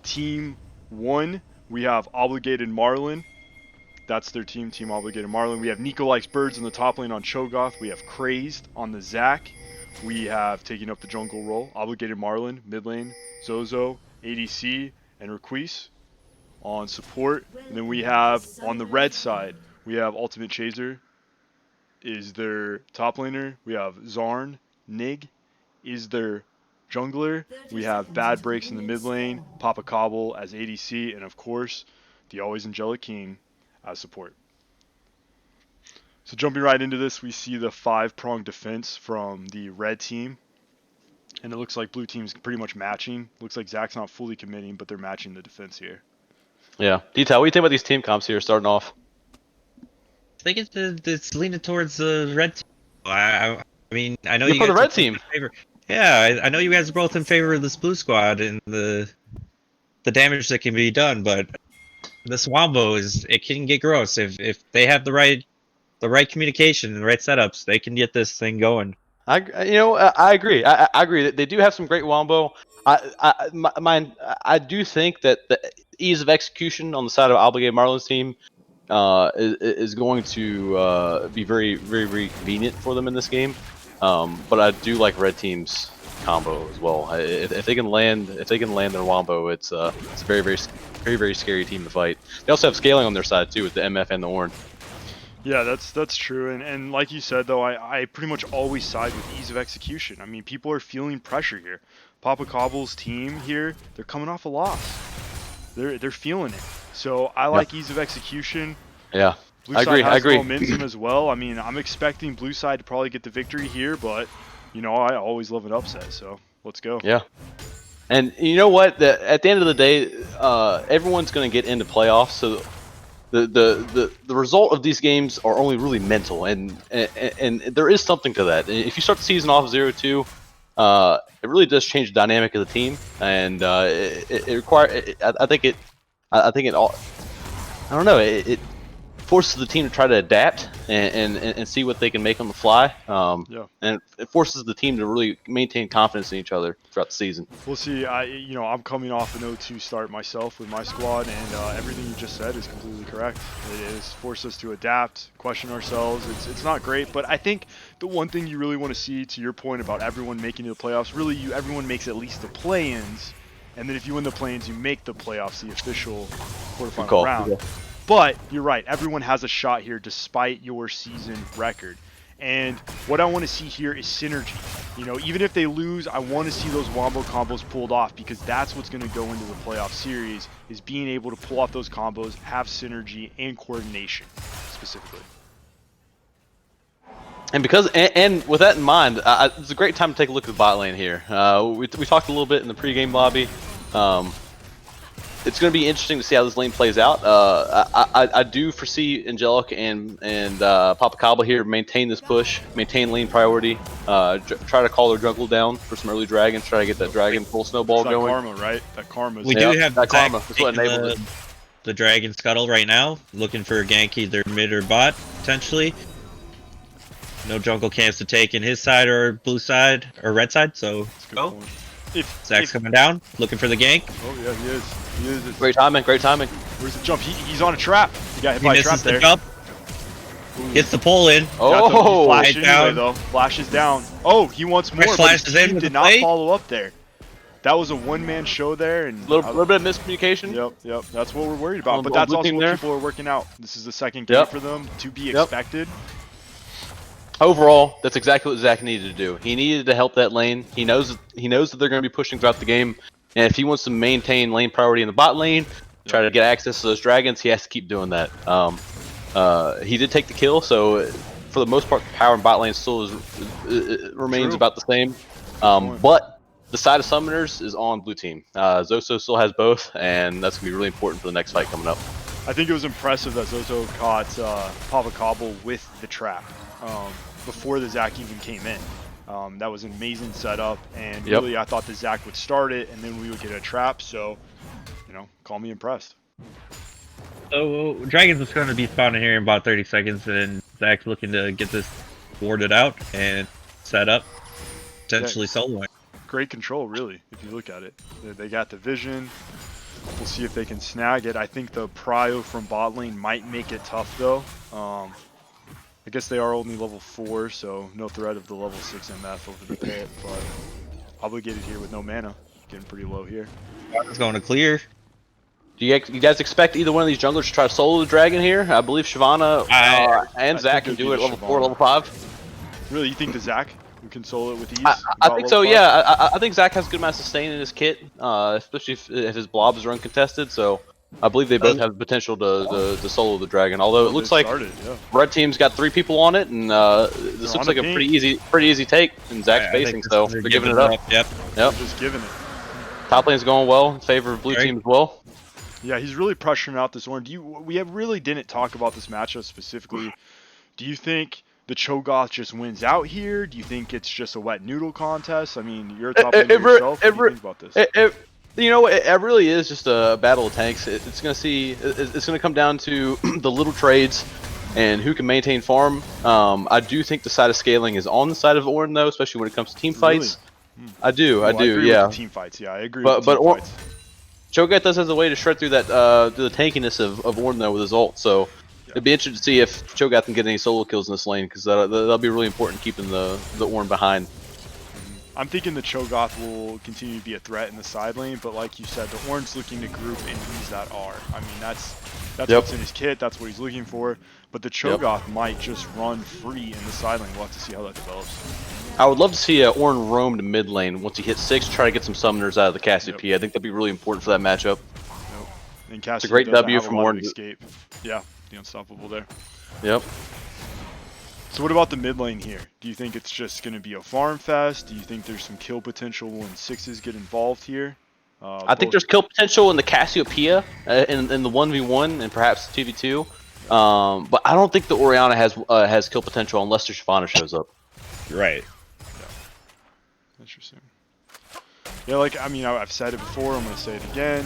Team 1, we have ObligatedMarlin. That's their team, Team ObligatedMarlin. We have Nico Likes Birds in the top lane on Cho'Gath. We have Crazed on the Zac. We have taking up the jungle role, ObligatedMarlin, mid lane, Zozo, ADC, and Requise on support. And then we have on the red side, we have Ultimate Chaser is their top laner. We have Zarn, Nig is their jungler. We have Bad Breaks in the mid lane, Papa Koble as ADC, and of course, the always angelic King as support. So jumping right into this, we see the 5-pronged defense from the red team. And it looks like blue team's pretty much matching. Looks like Zac's not fully committing, but they're matching the defense here. Yeah. Detail, what do you think about these team comps here starting off? I think it's leaning towards the red team. I mean, I know You're you for guys the red are team. Yeah, I know you guys are both in favor of this blue squad and the damage that can be done, but this Wombo it can get gross if they have the right communication and the right setups. They can get this thing going. I agree. I agree that they do have some great wombo. I do think that the ease of execution on the side of ObligatedMarlin's team is going to be very, very, very convenient for them in this game. But I do like red team's combo as well. If they can land their wombo, it's a very, very, very, very scary team to fight. They also have scaling on their side too with the MF and the Ornn. Yeah, that's true. And like you said, though, I pretty much always side with ease of execution. I mean, people are feeling pressure here. Papa Cobble's team here, they're coming off a loss. They're feeling it. So I like ease of execution. Yeah, Blue I agree. side has I agree. momentum as well. I mean, I'm expecting blue side to probably get the victory here, but you know, I always love an upset. So let's go. Yeah. And you know what? At the end of the day, everyone's going to get into playoffs. So the result of these games are only really mental, and there is something to that. If you start the season off 0-2, it really does change the dynamic of the team, and it requires. I think it all. I don't know. It forces the team to try to adapt and see what they can make on the fly. And it forces the team to really maintain confidence in each other throughout the season. We'll see. I'm coming off an 0-2 start myself with my squad, and everything you just said is completely correct. It has forced us to adapt, question ourselves. It's not great, but I think the one thing you really want to see, to your point about everyone making the playoffs, really everyone makes at least the play-ins, and then if you win the play-ins, you make the playoffs, the official quarterfinal round. Yeah. But you're right, everyone has a shot here despite your season record. And what I want to see here is synergy. You know, even if they lose, I want to see those wombo combos pulled off, because that's what's going to go into the playoff series, is being able to pull off those combos, have synergy and coordination specifically. And with that in mind, it's a great time to take a look at the bot lane here. We talked a little bit in the pregame lobby. It's going to be interesting to see how this lane plays out. I do foresee Angelic and Papa Koble here maintain this push, maintain lane priority, try to call their jungle down for some early dragons, try to get that dragon full snowball going. That karma, right? That karma. We do have that karma. That's what enabled it. The dragon scuttle right now, looking for a gank either mid or bot potentially. No jungle camps to take in his side or blue side or red side, so go. Zac's coming down, looking for the gank. Oh yeah, he is. He is. Great timing, great timing. Where's the jump? He's on a trap. He got hit by a trap there. The jump. Gets the pull in. Oh, flash anyway, though. Flashes down. Oh, he wants more, but his team did not follow up there. That was a one-man show there, and little bit of miscommunication. Yep. That's what we're worried about. But that's also what people are working out. This is the second game for them, to be expected. Overall, that's exactly what Zac needed to do. He needed to help that lane. He knows that they're going to be pushing throughout the game, and if he wants to maintain lane priority in the bot lane, try to get access to those dragons, he has to keep doing that. He did take the kill, so for the most part, the power in bot lane still remains about the same. But the side of summoners is on blue team. Zoso still has both, and that's going to be really important for the next fight coming up. I think it was impressive that Zoso caught Papa Koble with the trap before the Zac even came in. That was an amazing setup, and really I thought the Zac would start it, and then we would get a trap, so, you know, call me impressed. So, Dragons is going to be spawning here in about 30 seconds, and Zac's looking to get this warded out and set up, potentially soloing. Great control, really, if you look at it. They got the vision. We'll see if they can snag it. I think the prio from bot lane might make it tough though. I guess they are only level 4, so no threat of the level 6 MF over the pit, but obligated here with no mana. Getting pretty low here. It's going to clear. Do you guys expect either one of these junglers to try to solo the dragon here? I believe Shyvana and Zach can do it at level 4, level 5. Really, you think the Zach who can solo it with ease? I think so, yeah. I think Zach has a good amount of sustain in his kit, especially if his blobs are uncontested, so I believe they both have the potential to solo the dragon. Although it looks like red team's got 3 people on it, and this looks like a pretty easy take, and Zach's facing, so they're giving it up. Yep. They're just giving it. Top lane's going well in favor of blue team as well. Yeah, he's really pressuring out this Ornn. We really didn't talk about this matchup specifically. Do you think the Cho'Gath just wins out here? Do you think it's just a wet noodle contest? I mean, you're a top laner yourself. What do you think about this? You know, it really is just a battle of tanks. It's gonna come down to the little trades and who can maintain farm. I do think the side of scaling is on the side of Ornn though, especially when it comes to team fights. Really? I do, I agree yeah. with the team fights, yeah, I agree. But fights. Cho'Gath does has a way to shred through that the tankiness of Ornn though with his ult. So it'd be interesting to see if Cho'Gath can get any solo kills in this lane, because that'll be really important keeping the Ornn behind. I'm thinking the Cho'Gath will continue to be a threat in the side lane, but like you said, the Ornn's looking to group and use that R. I mean, that's what's in his kit, that's what he's looking for. But the Cho'Gath might just run free in the side lane. We'll have to see how that develops. I would love to see Ornn roam to mid lane once he hits 6, try to get some summoners out of the Cassiopeia. I think that'd be really important for that matchup. And Cassiopeia it's a great W from Ornn. Escape. Yeah, the unstoppable there. Yep. So what about the mid lane here? Do you think it's just going to be a farm fest? Do you think there's some kill potential when 6s get involved here? I think there's kill potential in the Cassiopeia, in the 1v1 and perhaps 2v2. But I don't think the Orianna has kill potential unless the Shyvana shows up. Right. Yeah. Interesting. Yeah, like, I mean, I've said it before, I'm going to say it again.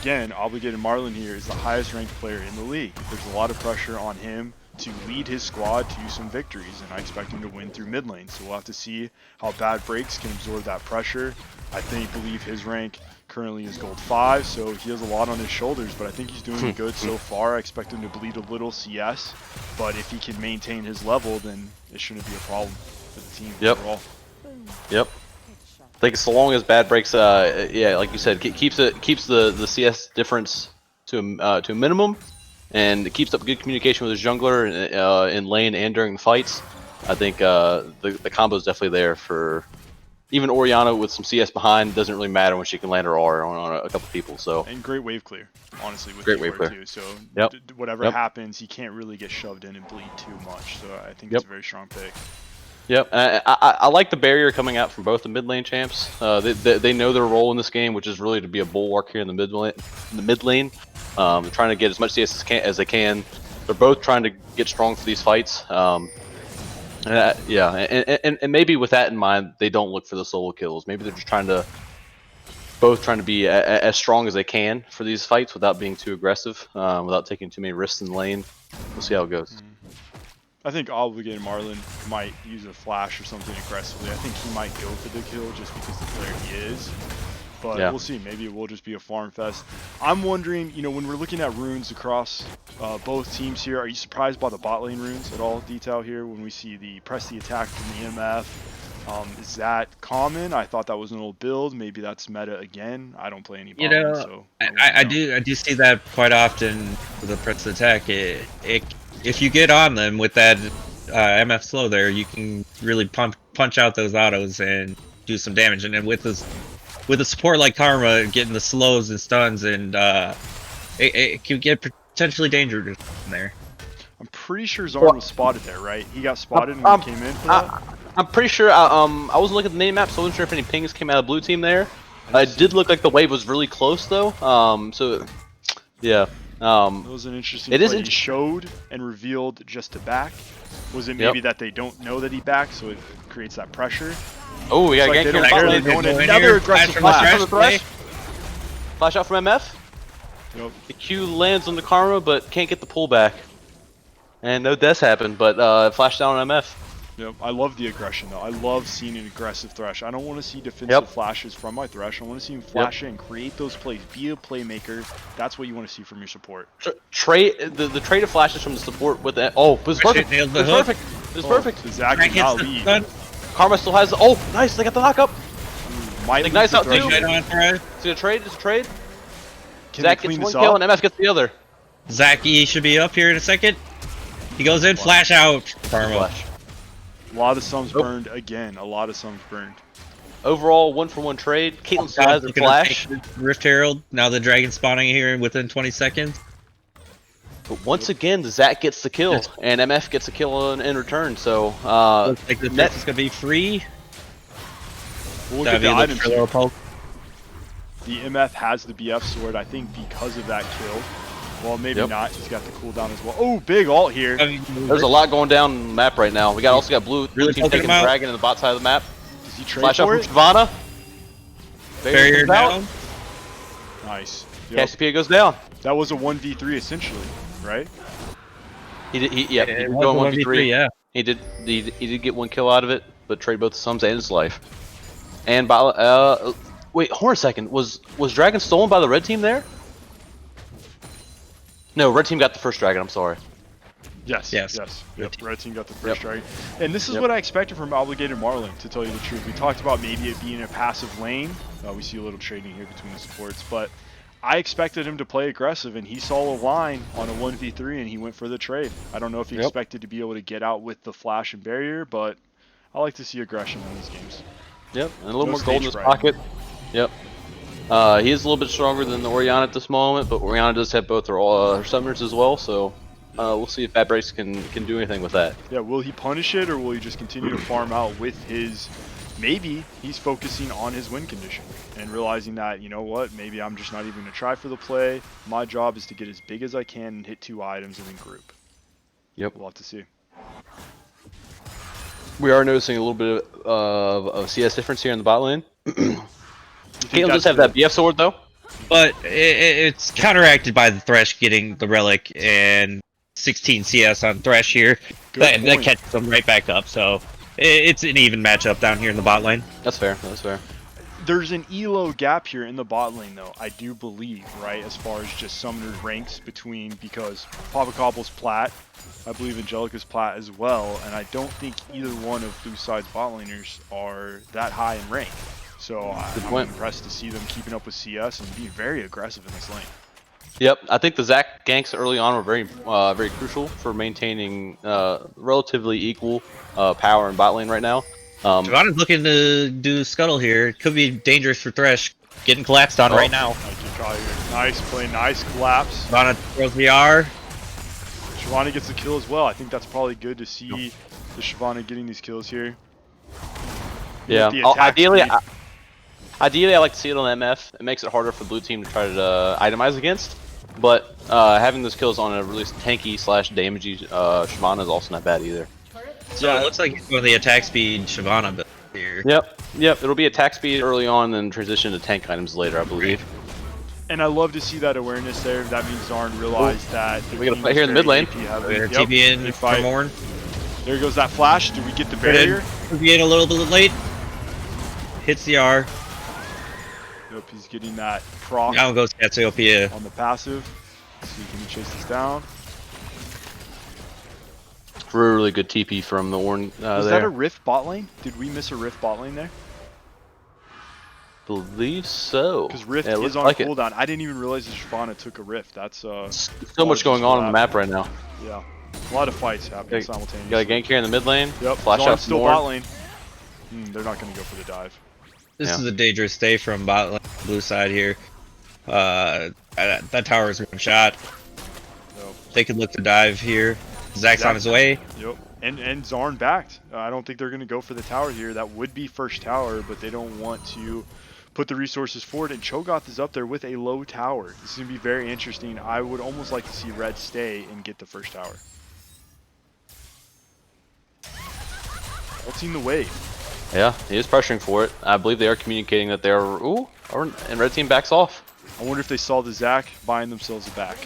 Again, ObligatedMarlin here is the highest ranked player in the league. There's a lot of pressure on him to lead his squad to some victories, and I expect him to win through mid lane. So we'll have to see how Bad Breaks can absorb that pressure. I believe his rank currently is gold 5, so he has a lot on his shoulders, but I think he's doing good so far. I expect him to bleed a little CS, but if he can maintain his level, then it shouldn't be a problem for the team overall. Yep. I think so long as Bad Breaks, yeah, like you said, keeps the CS difference to a minimum, and it keeps up good communication with his jungler in lane and during the fights. I think the combo is definitely there for even Orianna with some CS behind. Doesn't really matter when she can land her R on a couple people. So and great wave clear, honestly, with great wave clear too. So whatever happens, he can't really get shoved in and bleed too much. So I think it's a very strong pick. Yep, I like the barrier coming out from both the mid lane champs. They know their role in this game, which is really to be a bulwark here in the mid lane. They're trying to get as much CS as they can. They're both trying to get strong for these fights. And maybe with that in mind, they don't look for the solo kills. Maybe they're just trying to be as strong as they can for these fights without being too aggressive, without taking too many risks in the lane. We'll see how it goes. I think ObligatedMarlin might use a flash or something aggressively. I think he might go for the kill just because the player he is. But we'll see. Maybe it will just be a farm fest. I'm wondering, you know, when we're looking at runes across both teams here, are you surprised by the bot lane runes at all, detail here, when we see the press the attack from the EMF? Is that common? I thought that was an old build. Maybe that's meta again. I don't play any bot lane, so I do see that quite often with the press the attack. If you get on them with that MF slow there, you can really punch out those autos and do some damage. And then with a support like Karma getting the slows and stuns, and it can get potentially dangerous in there. I'm pretty sure Zarn was spotted there, right? He got spotted when he came in for that? I'm pretty sure. I wasn't looking at the name map, so I wasn't sure if any pings came out of blue team there. It did look like the wave was really close though. So yeah. It was an interesting play. He showed and revealed just to back. Was it maybe that they don't know that he backed, so it creates that pressure? Oh, we got like another aggressive flash. Flash out from MF. Yep. The Q lands on the Karma, but can't get the pullback. And no deaths happen, but flash down on MF. Yep, I love the aggression though. I love seeing an aggressive Thresh. I don't want to see defensive flashes from my Thresh. I want to see him flash in, create those plays, be a playmaker. That's what you want to see from your support. Trade the trade of flashes from the support with that. Oh, it was perfect. It was perfect. It was perfect. The Zach did not lead. Karma still has. Oh, nice! They got the knockup. Nice out too. It's a trade. It's a trade. Zach gets one kill and MF gets the other. Zach E should be up here in a second. He goes in, flash out. Karma. A lot of sums burned again. A lot of sums burned. Overall, 1-for-1 trade. Caitlyn still has her flash. Rift Herald. Now the dragon spawning here within 20 seconds. But once again, Zach gets the kill, and MF gets a kill in return. So looks like the net is gonna be free. We'll look at the items here. The MF has the BF sword, I think, because of that kill. Well, maybe not. He's got the cooldown as well. Oh, big ult here. There's a lot going down on the map right now. We also got blue team taking dragon in the bot side of the map. Does he trade Flash up for from Shyvana. Barrier down. Nice. Cassiopeia goes down. That was a 1v3 essentially, right? He did going 1v3. Yeah. He did get one kill out of it, but trade both the sums and his life. And wait, hold on a second. Was dragon stolen by the red team there? No, red team got the first dragon. I'm sorry. Yes. Yep. Red team got the first dragon. And this is what I expected from ObligatedMarlin, to tell you the truth. We talked about maybe it being a passive lane. We see a little trading here between the supports, but I expected him to play aggressive, and he saw a line on a 1v3, and he went for the trade. I don't know if he expected to be able to get out with the flash and barrier, but I like to see aggression in these games. Yep, and a little more gold in his pocket. Yep. He is a little bit stronger than the Orianna at this moment, but Orianna does have both her summoners as well, so we'll see if Bad Brace can do anything with that. Yeah, will he punish it, or will he just continue to farm out with his... Maybe he's focusing on his win condition and realizing that, you know what, maybe I'm just not even going to try for the play. My job is to get as big as I can and hit 2 items and then group. Yep. We'll have to see. We are noticing a little bit of CS difference here in the bot lane. Caitlyn does have that BF sword though, but it's counteracted by the Thresh getting the relic and 16 CS on Thresh here. That catches them right back up. So it's an even matchup down here in the bot lane. That's fair. That's fair. There's an elo gap here in the bot lane though, I do believe, right, as far as just summoner ranks between, because Papa Cobble's plat, I believe Angelica's plat as well, and I don't think either one of Blue Side's bot laners are that high in rank. So I'm impressed to see them keeping up with CS and being very aggressive in this lane. Yep, I think the Zach ganks early on were very crucial for maintaining relatively equal power in bot lane right now. Shyvana's looking to do scuttle here. It could be dangerous for Thresh. Getting collapsed on right now. Nice play, nice collapse. Shyvana throws the R. Shyvana gets the kill as well. I think that's probably good to see the Shyvana getting these kills here. Yeah, ideally I like to see it on MF. It makes it harder for the blue team to try to itemize against. But having those kills on a really tanky / damagey Shyvana is also not bad either. So it looks like he's going the attack speed Shyvana build here. Yep. It'll be attack speed early on, then transition to tank items later, I believe. And I love to see that awareness there. That means Zarn realized that. We got to fight here in the mid lane. TP in for Morn. There goes that flash. Do we get the barrier? TP in a little bit late. Hits the R. Yep, he's getting that proc. Now goes Cassiopeia on the passive. See, can he chase this down? Really good TP from the Warren. Was that a Rift bot lane? Did we miss a Rift bot lane there? Believe so. Because Rift is on cooldown. I didn't even realize that Shyvana took a Rift. That's so much going on the map right now. Yeah, a lot of fights happening simultaneously. Got a gank here in the mid lane. Yep. Flash out still bot lane. They're not going to go for the dive. This is a dangerous stay from bot lane, blue side here. That tower is one shot. Yep. They could look to dive here. Zach's on his way. Yep. And Zarn backed. I don't think they're going to go for the tower here. That would be first tower, but they don't want to put the resources forward. And Cho'Gath is up there with a low tower. This is going to be very interesting. I would almost like to see Red stay and get the first tower. Ulting the wave. Yeah, he is pressuring for it. I believe they are communicating that they are. And red team backs off. I wonder if they saw the Zach buying themselves a back.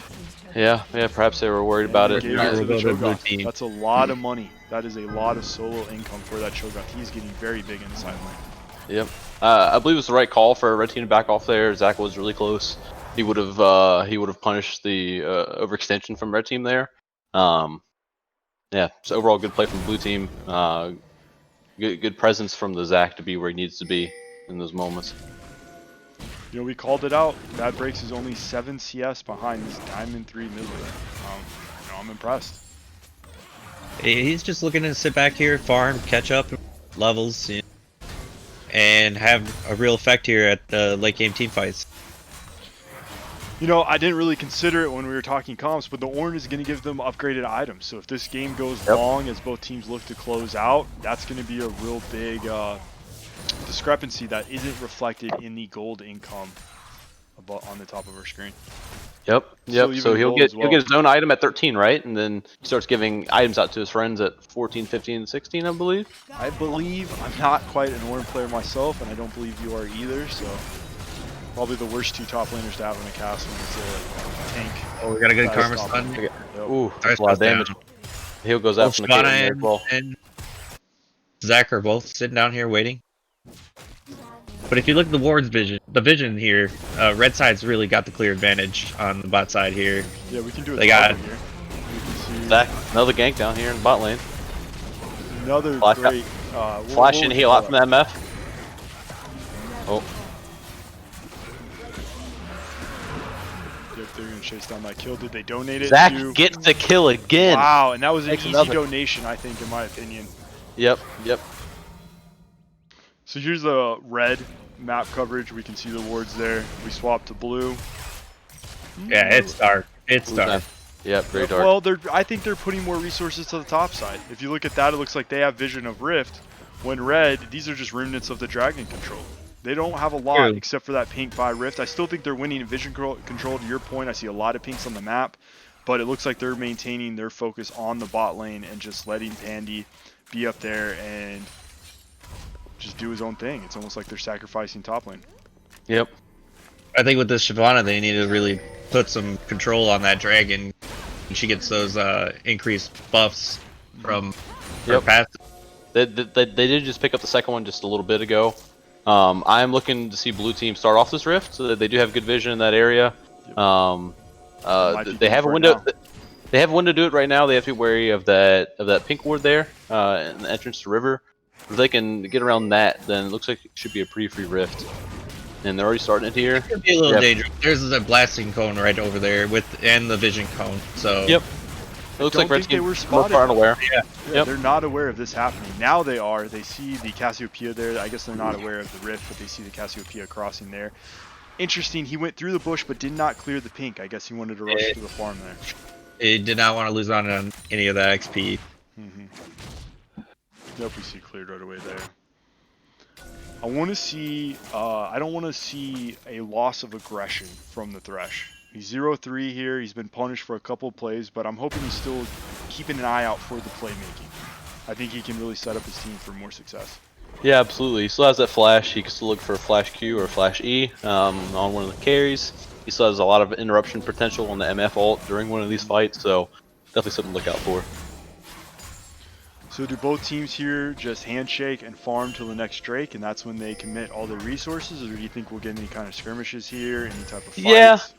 Yeah, perhaps they were worried about it. That's a lot of money. That is a lot of solo income for that Cho'Gath. He's getting very big in the side lane. Yep. I believe it was the right call for red team to back off there. Zach was really close. He would have punished the overextension from red team there. Yeah. So overall, good play from blue team. Good presence from the Zach to be where he needs to be in those moments. You know, we called it out. Bad Breaks is only 7 CS behind this Diamond 3 mid laner. You know, I'm impressed. He's just looking to sit back here, farm, catch up levels, you know, and have a real effect here at the late game team fights. You know, I didn't really consider it when we were talking comps, but the Ornn is going to give them upgraded items. So if this game goes long as both teams look to close out, that's going to be a real big discrepancy that isn't reflected in the gold income on the top of our screen. Yep. So he'll get his own item at 13, right? And then he starts giving items out to his friends at 14, 15, 16, I believe. I'm not quite an Ornn player myself, and I don't believe you are either. So probably the worst 2 top laners to have in a castle is a tank. Oh, we got a good karma stun. Yep. Ooh, that's a lot of damage. Heal goes out from the Caitlyn as well. And Zach are both sitting down here waiting. But if you look at the ward's vision, here, red side's really got the clear advantage on the bot side here. Yeah, we can do it. They got here. Zach, another gank down here in bot lane. Another Flash great flash and heal out from the MF. Oh. Yep, they're gonna chase down that kill. Did they donate it? Zach gets the kill again. Wow, and that was an Makes easy another donation, I think, in my opinion. Yep. So here's the red map coverage. We can see the wards there. We swap to blue. Yeah, it's dark. It's dark. Yep, very dark. Well, I think they're putting more resources to the top side. If you look at that, it looks like they have vision of Rift. When red, these are just remnants of the dragon control. They don't have a lot except for that pink by Rift. I still think they're winning in vision control. To your point, I see a lot of pinks on the map, but it looks like they're maintaining their focus on the bot lane and just letting Pandy be up there and just do his own thing. It's almost like they're sacrificing top lane. Yep. I think with this Shyvana, they need to really put some control on that dragon. And she gets those increased buffs from her passive. They did just pick up the second one just a little bit ago. I'm looking to see blue team start off this rift, so that they do have good vision in that area. They have a window. They have a window to do it right now. They have to be wary of that pink ward there, in the entrance to river. If they can get around that, then it looks like it should be a pretty free rift. And they're already starting it here. It could be a little dangerous. There's a blasting cone right over there and the vision cone. So yep. It looks like red team were unaware. Yeah, they're not aware of this happening. Now they are. They see the Cassiopeia there. I guess they're not aware of the rift, but they see the Cassiopeia crossing there. Interesting. He went through the bush, but did not clear the pink. I guess he wanted to rush to the farm there. He did not want to lose on any of that XP. Nope, we see cleared right away there. I want to see. I don't want to see a loss of aggression from the Thresh. He's 0-3 here. He's been punished for a couple of plays, but I'm hoping he's still keeping an eye out for the playmaking. I think he can really set up his team for more success. Yeah, absolutely. He still has that flash. He can still look for a flash Q or a flash E on one of the carries. He still has a lot of interruption potential on the MF ult during one of these fights, so definitely something to look out for. So do both teams here just handshake and farm till the next Drake, and that's when they commit all their resources, or do you think we'll get any kind of skirmishes here, any type of fights?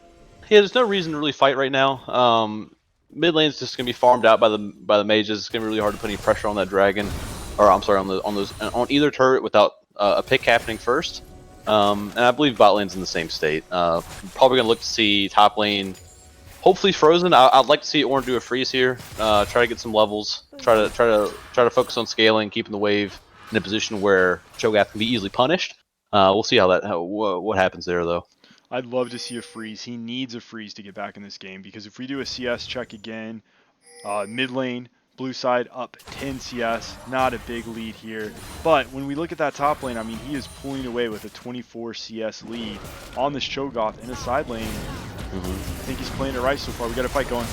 Yeah, there's no reason to really fight right now. Mid lane's just gonna be farmed out by the mages. It's gonna be really hard to put any pressure on that dragon, or I'm sorry, on either turret without a pick happening first. And I believe bot lane's in the same state. Probably gonna look to see top lane, hopefully frozen. I'd like to see Ornn do a freeze here. Try to get some levels. Try to focus on scaling, keeping the wave in a position where Cho'Gath can be easily punished. We'll see what happens there though. I'd love to see a freeze. He needs a freeze to get back in this game, because if we do a CS check again, mid lane, blue side up 10 CS, not a big lead here. But when we look at that top lane, I mean, he is pulling away with a 24 CS lead on this Cho'Gath in a side lane. I think he's playing it right so far. We got a fight going.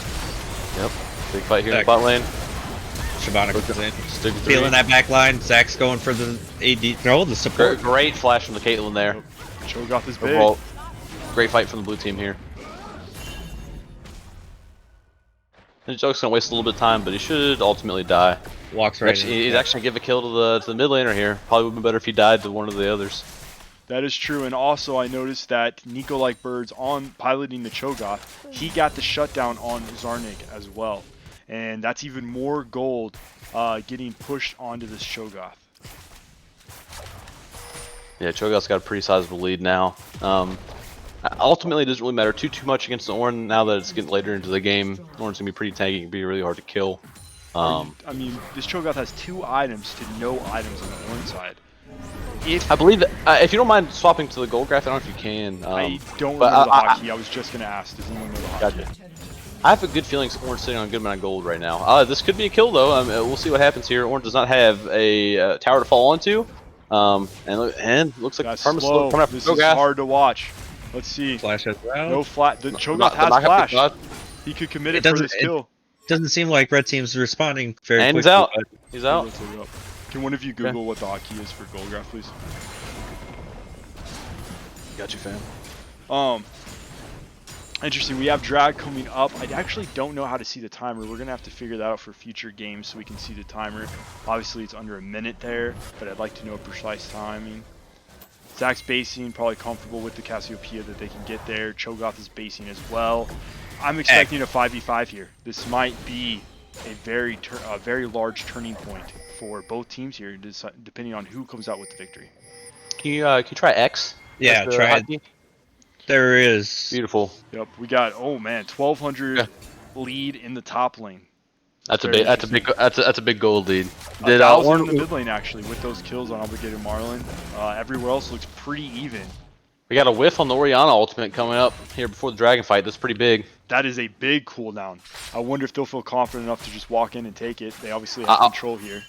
Yep, big fight here in the bot lane. Shyvana comes in, feeling that back line. Zach's going for the AD. No, the support. Great flash from the Caitlyn there. Yep. Cho'Gath is big. Overall, great fight from the blue team here. And Joke's gonna waste a little bit of time, but he should ultimately die. walks right in. He's actually gonna give a kill to the mid laner here. Probably would have been better if he died to one of the others. That is true, and also I noticed that Nico Like Birds on piloting the Cho'Gath, he got the shutdown on Zarnik as well. And that's even more gold getting pushed onto this Cho'Gath. Yeah, Cho'Gath's got a pretty sizable lead now. Ultimately, it doesn't really matter too much against the Ornn now that it's getting later into the game. Ornn's gonna be pretty tanky, it can be really hard to kill. I mean, this Cho'Gath has 2 items to no items on the Ornn side. I believe that, if you don't mind swapping to the gold graph, I don't know if you can. I don't remember the hotkey. I was just gonna ask. Does anyone know the hotkey? Gotcha. I have a good feeling Ornn's sitting on a good amount of gold right now. This could be a kill though. We'll see what happens here. Ornn does not have a tower to fall onto. And looks like That's Karma's slow. coming after This is Cho'Gath. hard to watch. Let's see. Flash as well. No flat. The Cho'Gath Not has flash. God. He could commit It it for this doesn't- kill. Doesn't seem like red team's responding very And quickly. he's out. but He's out. Let's look it up. Can one of you Google what the hotkey is for gold graph, please? Got you, fam. Interesting. We have drag coming up. I actually don't know how to see the timer. We're gonna have to figure that out for future games so we can see the timer. Obviously, it's under a minute there, but I'd like to know precise timing. Zach's basing, probably comfortable with the Cassiopeia that they can get there. Cho'Gath is basing as well. I'm expecting a 5v5 here. This might be a very large turning point for both teams here, depending on who comes out with the victory. Can you try X? Yeah, That's the try it. hotkey? There is. Beautiful. Yep, we got 1200 lead in the top lane. That's Very a big gold lead. Did Did 1,000 in the Ornn? mid lane actually with those kills on Obligated Marlin. Everywhere else looks pretty even. We got a whiff on the Orianna ultimate coming up here before the dragon fight. That's pretty big. That is a big cooldown. I wonder if they'll feel confident enough to just walk in and take it. They obviously have control here.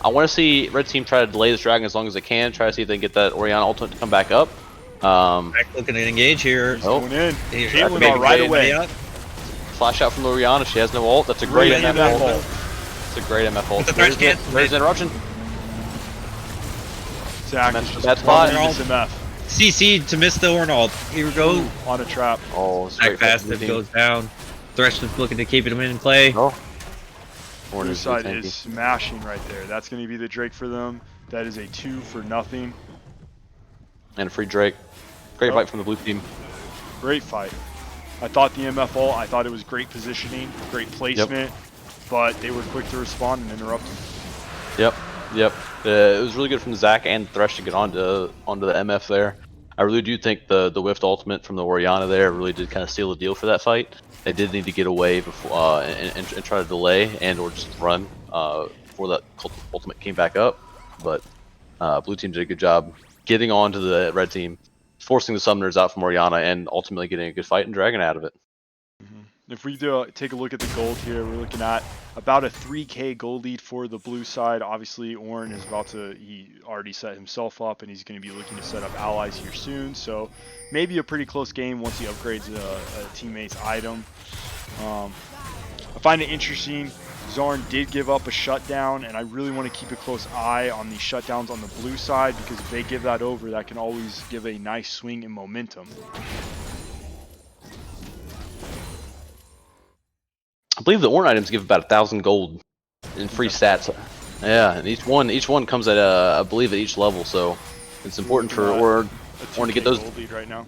I want to see red team try to delay this dragon as long as they can. Try to see if they can get that Orianna ultimate to come back up. Back looking to engage here. He's going in. He's Caitlyn back on right away. away. Flash out from the Orianna. She has no ult. That's a great Great MF MF ult. ult. It's a great MF ult. The threat can't- There's an interruption. Zach is That's just bad spot. running this MF. CC to miss the Ornald. Here we go. On a trap. Oh, it's Back great fast. for the It team. goes down. Thresh is looking to keep him in play. Oh. Ornn Blue is side really is tanky. smashing right there. That's going to be the Drake for them. That is a 2 for nothing. And a free Drake. Great Oh. fight from the blue team. Great fight. I thought the MF ult, I thought it was great positioning, great placement, but they were quick to respond and interrupt him. Yep. It was really good from Zach and Thresh to get onto the MF there. I really do think the whiffed ultimate from the Orianna there really did kind of seal the deal for that fight. They did need to get away before and try to delay and or just run before that ultimate came back up. But blue team did a good job getting onto the red team, forcing the summoners out from Orianna and ultimately getting a good fight and dragging out of it. If we do take a look at the gold here, we're looking at about a 3k gold lead for the blue side. Obviously, Ornn is he already set himself up, and he's going to be looking to set up allies here soon. So maybe a pretty close game once he upgrades a teammate's item. I find it interesting. Zarn did give up a shutdown, and I really want to keep a close eye on the shutdowns on the blue side, because if they give that over, that can always give a nice swing in momentum. I believe the Ornn items give about 1,000 gold in free stats. Yeah, and each one comes at I believe at each level, so it's important for Ornn to get those. Gold lead right now.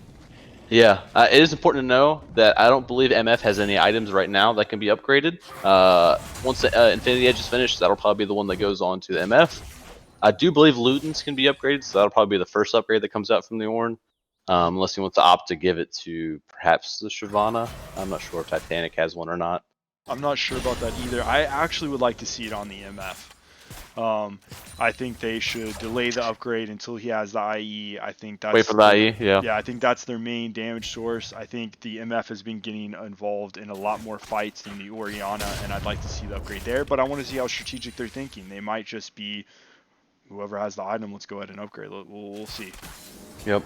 Yeah, it is important to know that I don't believe MF has any items right now that can be upgraded. Once the Infinity Edge is finished, that'll probably be the one that goes on to the MF. I do believe Lutens can be upgraded, so that'll probably be the first upgrade that comes out from the Ornn. Unless he wants to opt to give it to perhaps the Shyvana. I'm not sure if Titanic has one or not. I'm not sure about that either. I actually would like to see it on the MF. I think they should delay the upgrade until he has the IE. I think that's Wait for the IE, yeah. Yeah, I think that's their main damage source. I think the MF has been getting involved in a lot more fights than the Orianna, and I'd like to see the upgrade there. But I want to see how strategic they're thinking. They might just be, whoever has the item, let's go ahead and upgrade. We'll see. Yep.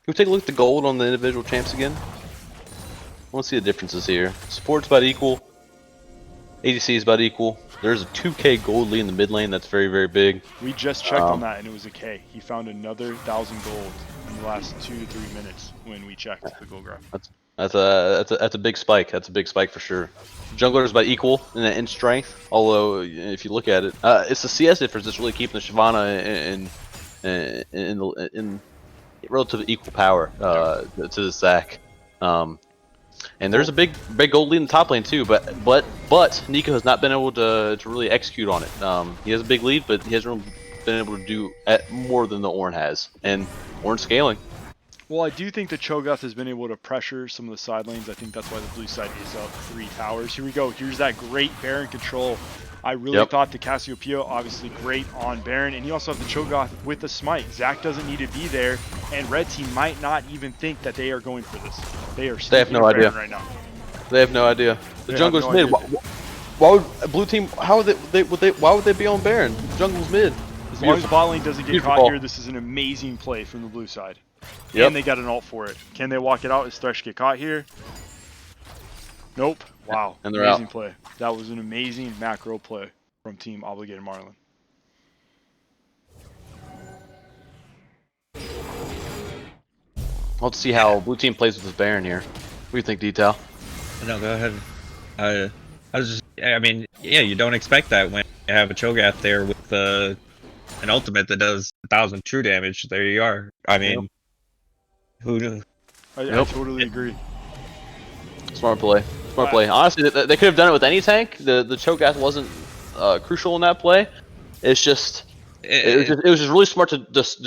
Can we take a look at the gold on the individual champs again? I want to see the differences here. Support's about equal. ADC is about equal. There's a 2k gold lead in the mid lane. That's very, very big. We just checked on that, and it was a K. He found another 1,000 gold in the last 2 to 3 minutes when we checked the gold graph. That's a big spike. That's a big spike for sure. Jungler is about equal in strength, although if you look at it, it's the CS difference that's really keeping the Shyvana in relative equal power to the Zac. And there's a big gold lead in the top lane too, but Nico has not been able to really execute on it. He has a big lead, but he hasn't been able to do more than the Ornn has, and Ornn's scaling. Well, I do think the Cho'Gath has been able to pressure some of the side lanes. I think that's why the blue side is up 3 towers. Here we go. Here's that great Baron control. I really thought the Cassiopeia, obviously great on Baron, and you also have the Cho'Gath with the smite. Zac doesn't need to be there, and red team might not even think that they are going for this. They have no idea right now. They have no idea. The jungler's mid. Why would blue team? How would why would they be on Baron? The jungle's mid. As long as bot lane doesn't get caught here, this is an amazing play from the blue side. And they got an ult for it. Can they walk it out? Does Thresh get caught here? Nope. Wow. And they're amazing out. play. That was an amazing macro play from Team ObligatedMarlin. Let's see how blue team plays with this Baron here. What do you think, Detail? No, go ahead. I was just, I mean, yeah, you don't expect that when you have a Cho'Gath there with an ultimate that does 1,000 true damage. There you are. I mean, who knew? I totally agree. Smart play. Smart play. Honestly, they could have done it with any tank. The Cho'Gath wasn't crucial in that play. It's just it was just really smart to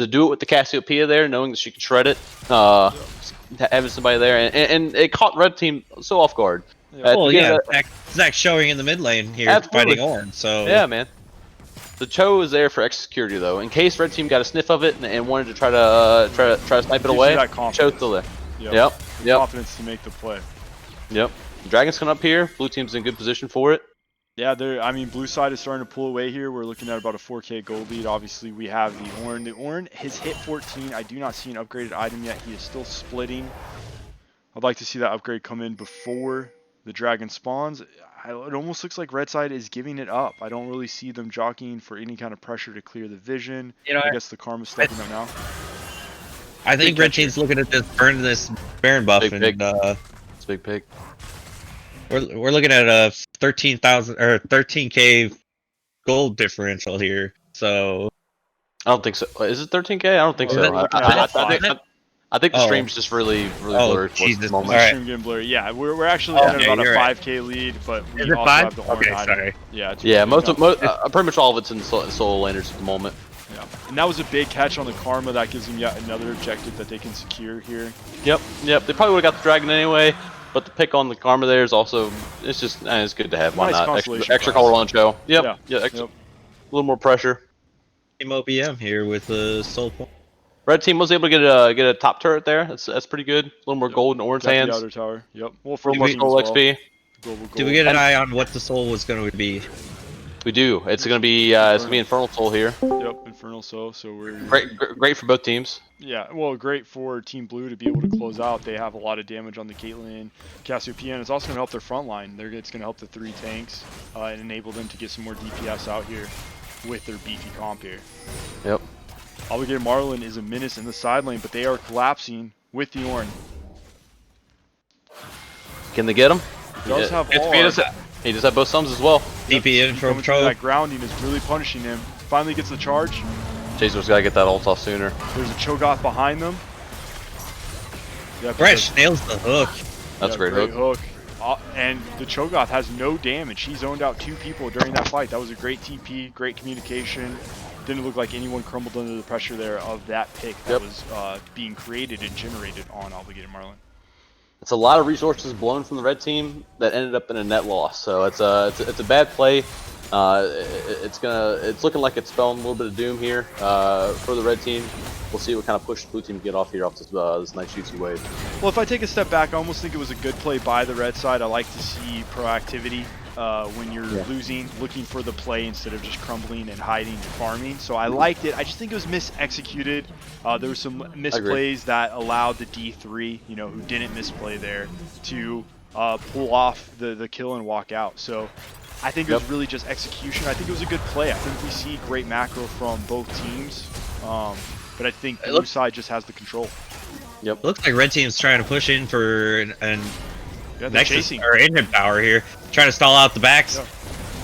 do it with the Cassiopeia there, knowing that she could shred it. Having somebody there, and it caught red team so off guard. Well, yeah, Zac showing in the mid lane here fighting Ornn. So yeah, man. The Cho is there for extra security though, in case red team got a sniff of it and wanted to try to snipe it away. Cho's still there. Yep. Confidence to make the play. Yep. The Dragon's coming up here. Blue team's in good position for it. Yeah, I mean, blue side is starting to pull away here. We're looking at about a 4K gold lead. Obviously, we have the Ornn. The Ornn has hit 14. I do not see an upgraded item yet. He is still splitting. I'd like to see that upgrade come in before the dragon spawns. It almost looks like red side is giving it up. I don't really see them jockeying for any kind of pressure to clear the vision. I guess the karma's stepping up now. I think red team's looking at this, burn this Baron buff, and it's a big pig. We're looking at a 13,000 or 13k gold differential here. So I don't think so. Is it 13k? I don't think so. I think the stream's just really blurry for the moment. The stream getting blurry. Yeah, we're actually looking at about a 5k lead, but we also have the Ornn item. Yeah, pretty much all of it's in solo laners at the moment. Yeah, and that was a big catch on the karma. That gives them yet another objective that they can secure here. Yep. They probably would have got the dragon anyway, but the pick on the karma there is also, it's just, it's good to have. Why not? Extra color on show. Yep. Yeah. A little more pressure. Team OPM here with the soul point. Red team was able to get a top turret there. That's pretty good. A little more gold in Ornn's hands. The outer tower. Yep. Well, for more soul XP. Do we get an eye on what the soul was going to be? We do. It's gonna be Infernal Soul here. Yep, Infernal Soul. So we're great for both teams. Yeah, well, great for Team Blue to be able to close out. They have a lot of damage on the Caitlyn, Cassiopeia, and it's also gonna help their front line. It's gonna help the 3 tanks and enable them to get some more DPS out here with their beefy comp here. Yep. ObligatedMarlin is a menace in the side lane, but they are collapsing with the Ornn. Can they get him? He does have all. He does have both sums as well. DP in from Pro. That grounding is really punishing him. Finally gets the charge. Jacer's got to get that ult off sooner. There's a Cho'Gath behind them. Fresh nails the hook. That's a great hook. And the Cho'Gath has no damage. He zoned out 2 people during that fight. That was a great TP, great communication. Didn't look like anyone crumbled under the pressure there of that pick that was being created and generated on ObligatedMarlin. It's a lot of resources blown from the red team that ended up in a net loss. So it's a bad play. It's looking like it's spelling a little bit of doom here for the red team. We'll see what kind of push the blue team get off here off this nice shootsy wave. Well, if I take a step back, I almost think it was a good play by the red side. I like to see proactivity when you're losing, looking for the play instead of just crumbling and hiding and farming. So I liked it. I just think it was misexecuted. There were some misplays that allowed the D3, who didn't misplay there, to pull off the kill and walk out. So I think it was really just execution. I think it was a good play. I think we see great macro from both teams. But I think the blue side just has the control. Yep. Looks like red team's trying to push in for an Yeah, they're Nexus chasing. or engine power here, trying to stall out the backs.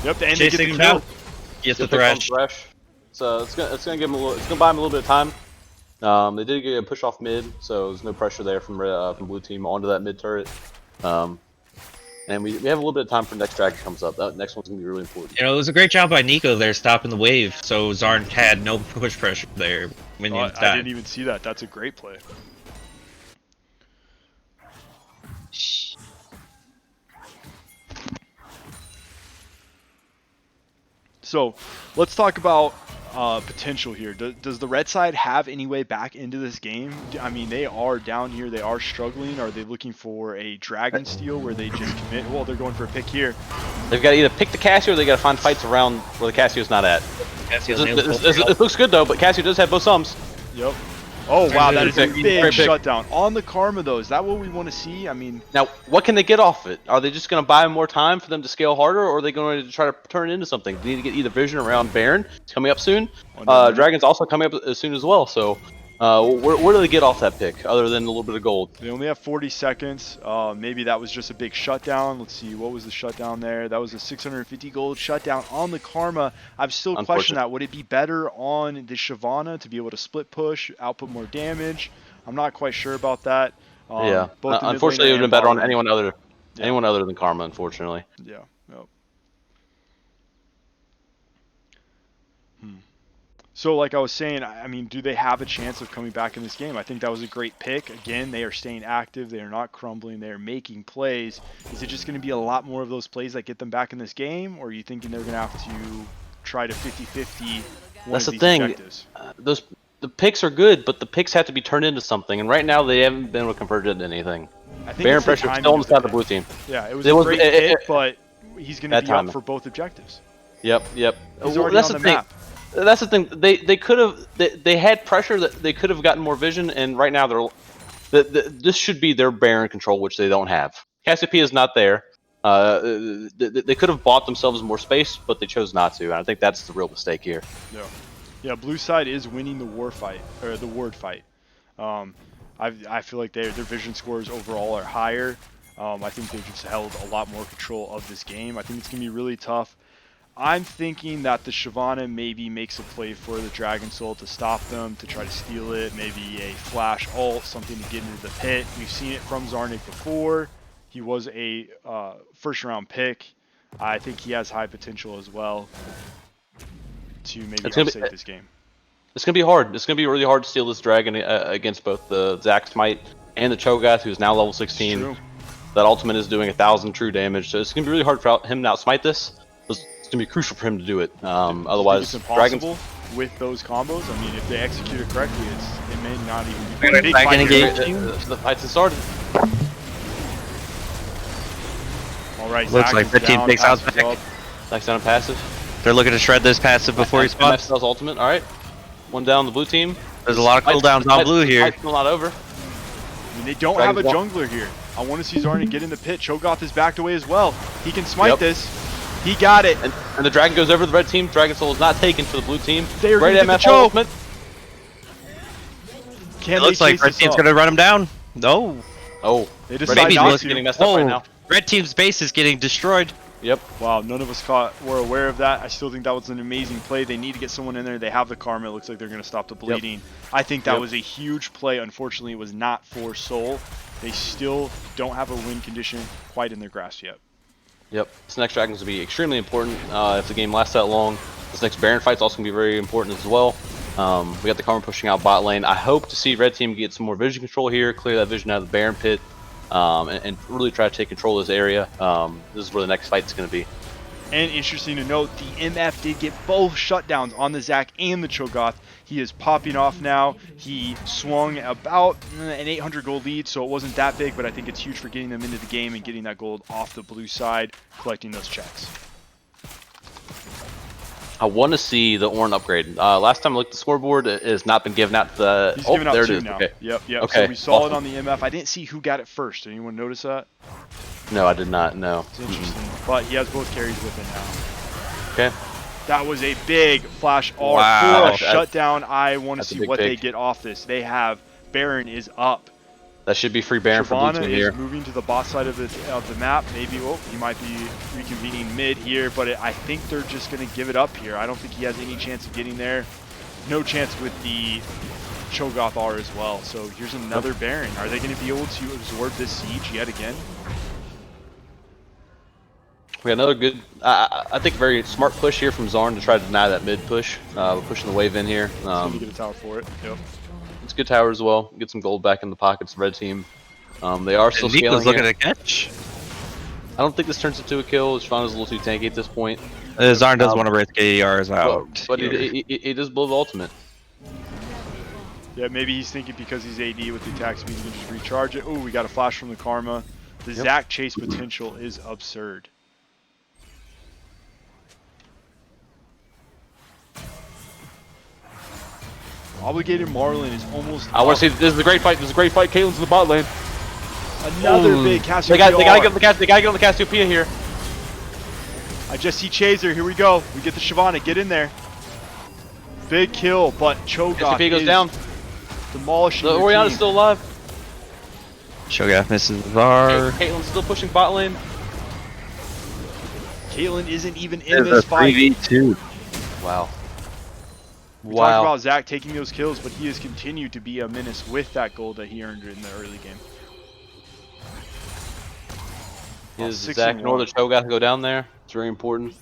Yep, and they get the Chasing him kill. down. Gets the Good pick on thresh. So it's gonna give him a little. It's gonna buy him a little bit of time. They did get a push off mid, so there's no pressure there from blue team onto that mid turret. And we have a little bit of time for next dragon comes up. That next one's gonna be really important. You know, it was a great job by Nico there stopping the wave, so Zarn had no push pressure there. When I didn't even see that. That's a great play. So let's talk about potential here. Does the red side have any way back into this game? I mean, they are down here. They are struggling. Are they looking for a dragon steal where they just commit? Well, they're going for a pick here. They've got to either pick the Cassio or they got to find fights around where the Cassio's not at. It looks good though, but Cassio does have both sums. Yep. Oh wow, that is a Great big pick. shutdown on the Karma though. Is that what we want to see? I mean, Now, what can they get off it? Are they just going to buy more time for them to scale harder, or are they going to try to turn it into something? They need to get either vision around Baron. It's coming up soon. Dragon's also coming up soon as well. So, where do they get off that pick, other than a little bit of gold? they only have 40 seconds. Maybe that was just a big shutdown. Let's see, what was the shutdown there? That was a 650 gold shutdown on the Karma. I've still questioned that. Would it be better on the Shyvana to be able to split push, output more damage? I'm not quite sure about that. Yeah. Both the mid Unfortunately, it laner would have been better and on bot lane. anyone other than Karma. Unfortunately. Yeah. Yep. So like I was saying, I mean, do they have a chance of coming back in this game? I think that was a great pick. Again, they are staying active. They are not crumbling. They are making plays. Is it just going to be a lot more of those plays that get them back in this game? Or are you thinking they're going to have to try to 50-50 one That's of the these thing. objectives? The picks are good, but the picks have to be turned into something. And right now, they haven't been able to convert it into anything. I think Baron it's the pressure timing still on of the side of the pick. blue team. Yeah, it was It a was- great it- pick, it- but he's going to That be up timing. for both objectives. Yep. He's Well, already that's on the the thing. map. That's the thing. They could have they had pressure that they could have gotten more vision, and right now this should be their Baron control, which they don't have. Cassiopeia is not there. They could have bought themselves more space, but they chose not to, and I think that's the real mistake here. Yeah, blue side is winning the war fight, or the ward fight. I feel like their vision scores overall are higher. I think they've just held a lot more control of this game. I think it's going to be really tough. I'm thinking that the Shyvana maybe makes a play for the Dragon Soul to stop them, to try to steal it, maybe a flash ult, something to get into the pit. We've seen it from Zarnik before. He was a first round pick. I think he has high potential as well to maybe upset this game. It's gonna be hard. It's gonna be really hard to steal this dragon against both the Zac Smite and the Cho'Gath, who's now level 16. True. That ultimate is doing 1,000 true damage, so it's gonna be really hard for him to outsmite this. It's gonna be crucial for him to do it. Otherwise, it's Dragons. impossible with those combos. I mean, if they execute it correctly, it may not even be Dragon big fight engage. here. The fight's started. All right, Looks Zac like is red team down, takes out passes back. up. Next down passive. They're looking to shred this passive before he MF spawns. does ultimate. All right, one down the blue team. There's a lot of cooldowns on blue here. Fight's still not over. I mean, they don't have a jungler here. I want to see Zarnik get in the pit. Cho'Gath is backed away as well. He can smite this. He got it. And the dragon goes over the red team. Dragon Soul is not taken for the blue team. They are Great gonna get the MF choke. ultimate. Can It they looks like chase red this team's up? gonna run him down. No. Oh, They red decide team's not really to. getting messed up right now. Red team's base is getting destroyed. Yep. Wow, none of us were aware of that. I still think that was an amazing play. They need to get someone in there. They have the Karma. It looks like they're going to stop the bleeding. I think that was a huge play. Unfortunately, it was not for Soul. They still don't have a win condition quite in their grasp yet. Yep. This next dragon is going to be extremely important if the game lasts that long. This next Baron fight's also going to be very important as well. We got the Karma pushing out bot lane. I hope to see red team get some more vision control here, clear that vision out of the Baron pit, and really try to take control of this area. This is where the next fight's going to be. And interesting to note, the MF did get both shutdowns on the Zac and the Cho'Gath. He is popping off now. He swung about an 800 gold lead, so it wasn't that big, but I think it's huge for getting them into the game and getting that gold off the blue side, collecting those checks. I want to see the Ornn upgrade. Last time I looked at the scoreboard, it has not been given out to the... He's giving out there it two is. now. Okay. Yep. Okay, So we saw awesome. it on the MF. I didn't see who got it first. Did anyone notice that? No, I did not. No. It's interesting. But he has both carries with him now. Okay. That was a big flash R Wow. for a shutdown. I want to That's a see big what they pick. get off this. They have Baron is up. That should be free Baron for blue Shyvana team is here. moving to the boss side of the map. Maybe he might be reconvening mid here, but I think they're just going to give it up here. I don't think he has any chance of getting there. No chance with the Cho'Gath R as well. So here's another Baron. Are they going to be able to absorb this siege yet again? We got another good, I think, very smart push here from Zarn to try to deny that mid push. We're pushing the wave in here. Need to get a tower for it. Yep. It's a good tower as well. Get some gold back in the pockets of red team. They are still scaling Nico's looking here. to catch. I don't think this turns into a kill. Shyvana's a little too tanky at this point. Zarn does want to risk AERs out. But he does blow the ultimate. Yeah, maybe he's thinking because he's AD with the attack speed, he can just recharge it. Oh, we got a flash from the Karma. The Zac chase potential is absurd. ObligatedMarlin is almost. I want to see this is a great fight. This is a great fight. Caitlin's in the bot lane. Another big Cassiopeia. They gotta get on the Cassiopeia here. I just see Chaser. Here we go. We get the Shyvana. Get in there. Big kill, but Cho'Gath Cassiopeia goes is down. demolishing The their Oriana's team. still alive. Sho'Gath misses Var. Caitlin's still pushing bot lane. Caitlyn isn't even in this fight. 3v2. Wow. We talked about Zac taking those kills, but he has continued to be a menace with that gold that he earned in the early game. Is 6 Zac and nor 1. the Cho'Gath go down there? It's very important.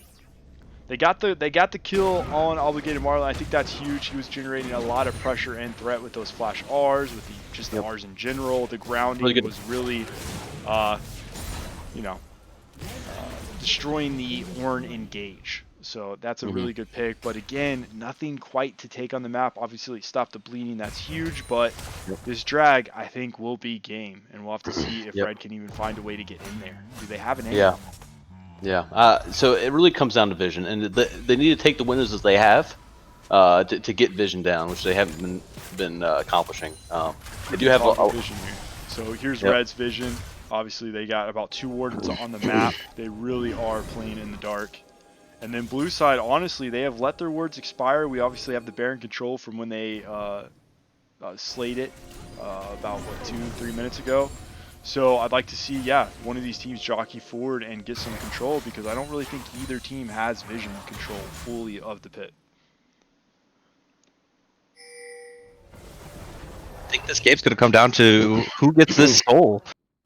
They got the kill on ObligatedMarlin. I think that's huge. He was generating a lot of pressure and threat with those flash Rs, with just the Rs in general. The grounding was really, destroying the Ornn engage. So that's a really good pick. But again, nothing quite to take on the map. Obviously, stop the bleeding. That's huge. But this drag, I think, will be game. And we'll have to see if Red can even find a way to get in there. Do they have an aim? Yeah. So it really comes down to vision. And they need to take the winners as they have to get vision down, which they haven't been accomplishing. They do have a vision here. So here's Red's vision. Obviously, they got about 2 wardens on the map. They really are playing in the dark. And then blue side, honestly, they have let their wards expire. We obviously have the Baron control from when they slayed it about, 2-3 minutes ago. So I'd like to see, one of these teams jockey forward and get some control, because I don't really think either team has vision control fully of the pit. I think this game's going to come down to who gets this soul.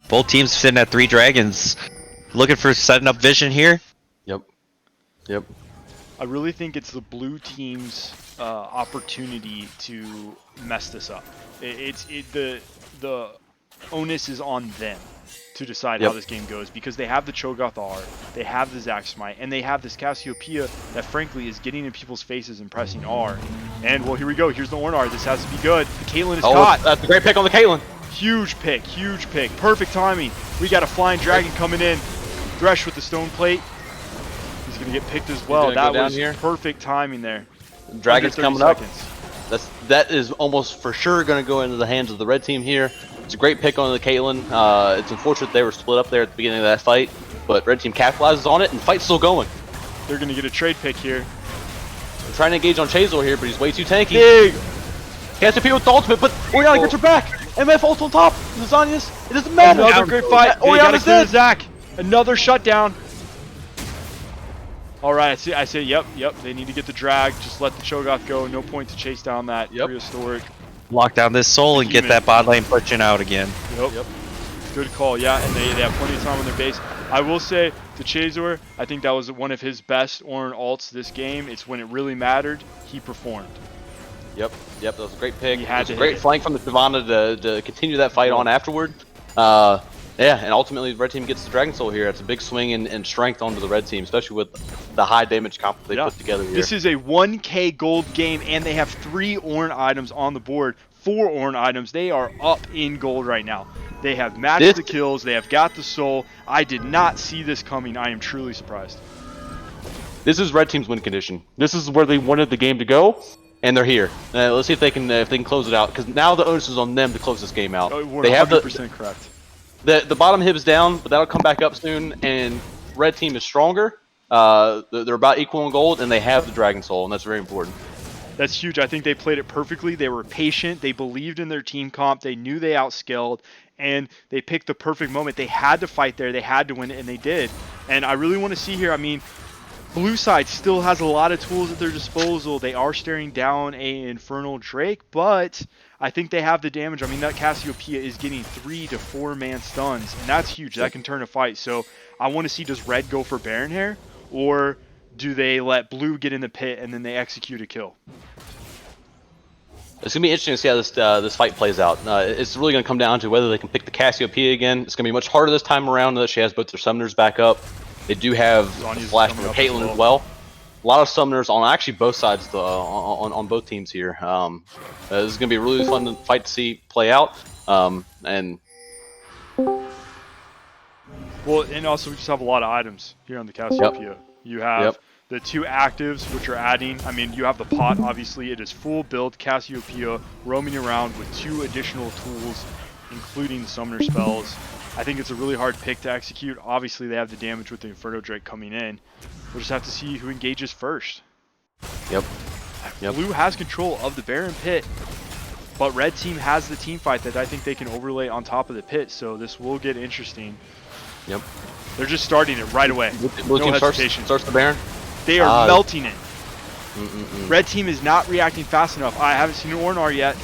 Both teams sitting at 3 dragons, looking for setting up vision here. Yep. I really think it's the blue team's opportunity to mess this up. The onus is on them to decide how this game goes, because they have the Cho'Gath R, they have the Zac Smite, and they have this Cassiopeia that frankly is getting in people's faces and pressing R. And well, here we go. Here's the Ornn R. This has to be good. The Caitlyn is caught. That's a great pick on the Caitlyn. Huge pick. Perfect timing. We got a flying dragon coming in. Thresh with the stone plate. He's gonna get picked as well. That was perfect timing there. Dragon's coming up. Seconds. That is almost for sure going to go into the hands of the red team here. It's a great pick on the Caitlyn. It's unfortunate they were split up there at the beginning of that fight, but red team capitalizes on it, and the fight's still going. They're going to get a trade pick here. They're trying to engage on Chazor here, but he's way too tanky. Big! Cassiopeia with the ultimate, but Oriana gets her back. MF ult on top. Lasagnas. It doesn't matter. Another great fight. Oriana's dead. Zac. Another shutdown. All right, I see. Yep. They need to get the drag. Just let the Cho'Gath go. No point to chase down that prehistoric. Lock down this soul and get that bot lane pushing out again. Yep. Good call. Yeah, and they have plenty of time on their base. I will say, the Chazor, I think that was one of his best Ornn ults this game. It's when it really mattered, he performed. Yep. That was a great pick. He had a great flank from the Shyvana to continue that fight on afterward. And ultimately the red team gets the Dragon Soul here. It's a big swing and strength onto the red team, especially with the high damage comp they put together here. This is a 1K gold game, and they have 3 Ornn items on the board. 4 Ornn items. They are up in gold right now. They have matched the kills. They have got the soul. I did not see this coming. I am truly surprised. This is red team's win condition. This is where they wanted the game to go, and they're here. Let's see if they can close it out, because now the onus is on them to close this game out. We're they have 100% correct. The bottom hib is down, but that'll come back up soon, and red team is stronger. They're about equal in gold, and they have the Dragon Soul, and that's very important. That's huge. I think they played it perfectly. They were patient. They believed in their team comp. They knew they outscaled, and they picked the perfect moment. They had to fight there. They had to win it, and they did. And I really want to see here, I mean, blue side still has a lot of tools at their disposal. They are staring down a Infernal Drake, but I think they have the damage. I mean, that Cassiopeia is getting 3 to 4 man stuns, and that's huge. That can turn a fight. So I want to see, does red go for Baron here, or do they let blue get in the pit and then they execute a kill? It's gonna be interesting to see how this fight plays out. It's really gonna come down to whether they can pick the Cassiopeia again. It's gonna be much harder this time around now that she has both their summoners back up. They do have Flash from Caitlyn as well. A lot of summoners on actually both sides on both teams here. This is gonna be a really fun fight to see play out. And well, and also we just have a lot of items here on the Cassiopeia. You have the 2 actives, which are adding. I mean, you have the pot. Obviously, it is full build Cassiopeia roaming around with 2 additional tools, including summoner spells. I think it's a really hard pick to execute. Obviously, they have the damage with the Inferno Drake coming in. We'll just have to see who engages first. Yep. Blue has control of the Baron pit, but red team has the team fight that I think they can overlay on top of the pit, so this will get interesting. Yep. They're just starting it right away. Blue no team hesitation. starts the Baron. They are melting it. Red team is not reacting fast enough. I haven't seen an Ornar yet.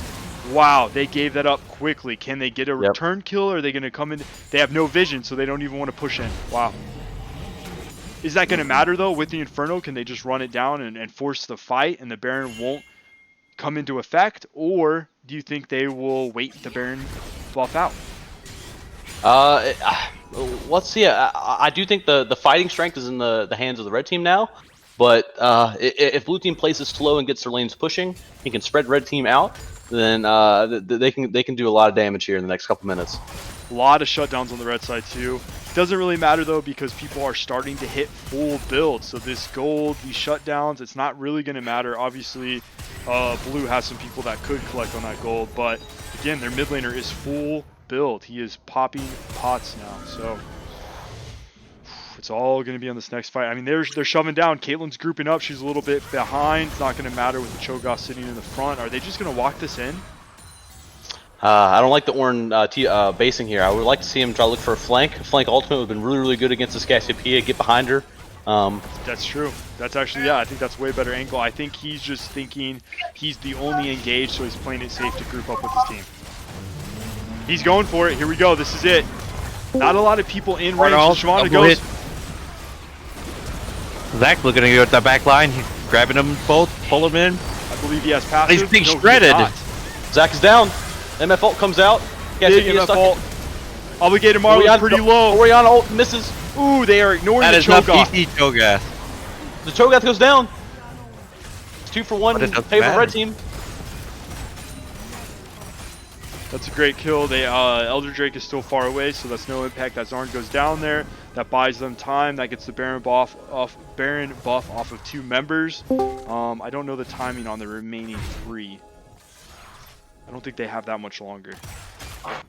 Wow, they gave that up quickly. Can they get a return kill, or are they going to come in? They have no vision, so they don't even want to push in. Wow. Is that going to matter, though, with the Inferno? Can they just run it down and force the fight, and the Baron won't come into effect? Or do you think they will wait the Baron buff out? Let's see. I do think the fighting strength is in the hands of the red team now. But if blue team plays it slow and gets their lanes pushing, and can spread red team out, then they can do a lot of damage here in the next couple minutes. A lot of shutdowns on the red side too. Doesn't really matter though, because people are starting to hit full build. So this gold, these shutdowns, it's not really going to matter. Obviously, blue has some people that could collect on that gold, but again, their mid laner is full build. He is popping pots now. So it's all going to be on this next fight. I mean, they're shoving down. Caitlyn's grouping up. She's a little bit behind. It's not going to matter with the Cho'Gath sitting in the front. Are they just going to walk this in? I don't like the Ornn basing here. I would like to see him try to look for a flank. Flank ultimate would have been really, really good against this Cassiopeia. Get behind her. That's true. That's actually, yeah, I think that's a way better angle. I think he's just thinking he's the only engaged, so he's playing it safe to group up with his team. He's going for it. Here we go. This is it. Not a lot of people in range. Shyvana goes. Zach looking to go at the back line. He's grabbing them both, pull them in. I believe he has passive. He's being shredded. Zach is down. MF ult comes out. Big MF ult. Obligated Marlin pretty low. Orianna ult misses. Ooh, they are ignoring that the Cho'Gath. Cho'Gath. Easy Cho'Gath. The Cho'Gath goes down. It's 2 for 1 in favor of red team. That's a great kill. They Elder Drake is still far away, so that's no impact. That Zarn goes down there. That buys them time. That gets the Baron buff off of 2 members. I don't know the timing on the remaining 3. I don't think they have that much longer. That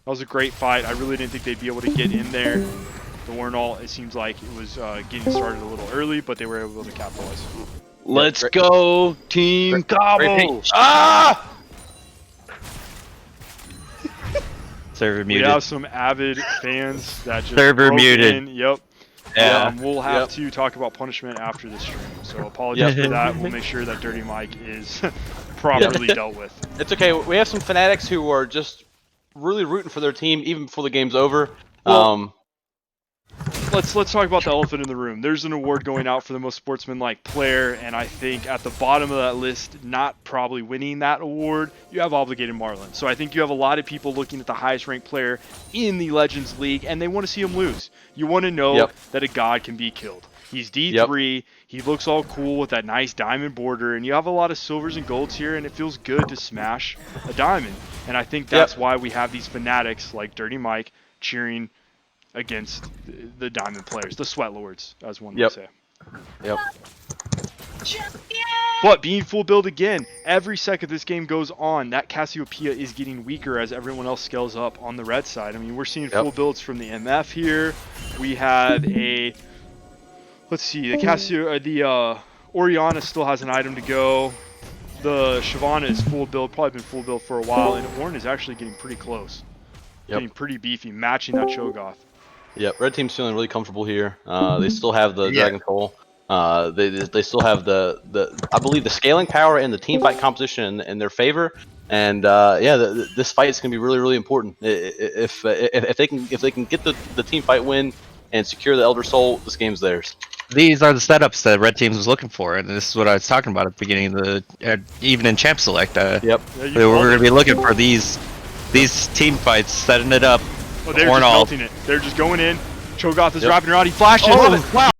was a great fight. I really didn't think they'd be able to get in there. The Warnall, it seems like it was getting started a little early, but they were able to capitalize. Let's go, Team Koble! Ah! Server muted. We have some avid fans that just Server broke muted. in. Yep. Yeah. We'll have to talk about punishment after the stream. So apologize for that. We'll make sure that Dirty Mike is properly dealt with. It's okay. We have some fanatics who are just really rooting for their team even before the game's over. Well, let's talk about the elephant in the room. There's an award going out for the most sportsmanlike player, and I think at the bottom of that list, not probably winning that award, you have Obligated Marlin. So I think you have a lot of people looking at the highest ranked player in the Legends League, and they want to see him lose. You want to know that a god can be killed. He's D3, he looks all cool with that nice diamond border, and you have a lot of silvers and golds here, and it feels good to smash a diamond. And I think that's why we have these fanatics like Dirty Mike cheering against the diamond players, the sweat lords, as one would say. But being full build again, every second this game goes on, that Cassiopeia is getting weaker as everyone else scales up on the red side. I mean, we're seeing full builds from the MF here. We have a, let's see, the Oriana still has an item to go. The Shyvana is full build, probably been full build for a while, and Ornn is actually getting pretty close. Yep. Getting pretty beefy, matching that Cho'Gath. Yep, red team's feeling really comfortable here. They still have the Yeah. Dragon Soul. They still have the I believe the scaling power and the team fight composition in their favor. And yeah, this fight is going to be really, really important. If they can get the team fight win and secure the Elder Soul, this game's theirs. These are the setups that red teams was looking for, and this is what I was talking about at the beginning of the even in Champ Select. Yep. Yeah, We're going to be looking for these team fights, setting it up. Oh, they're Ornn just all. melting it. They're just going in. Cho'Gath is Yep. wrapping around. He flashes. Oh, wow.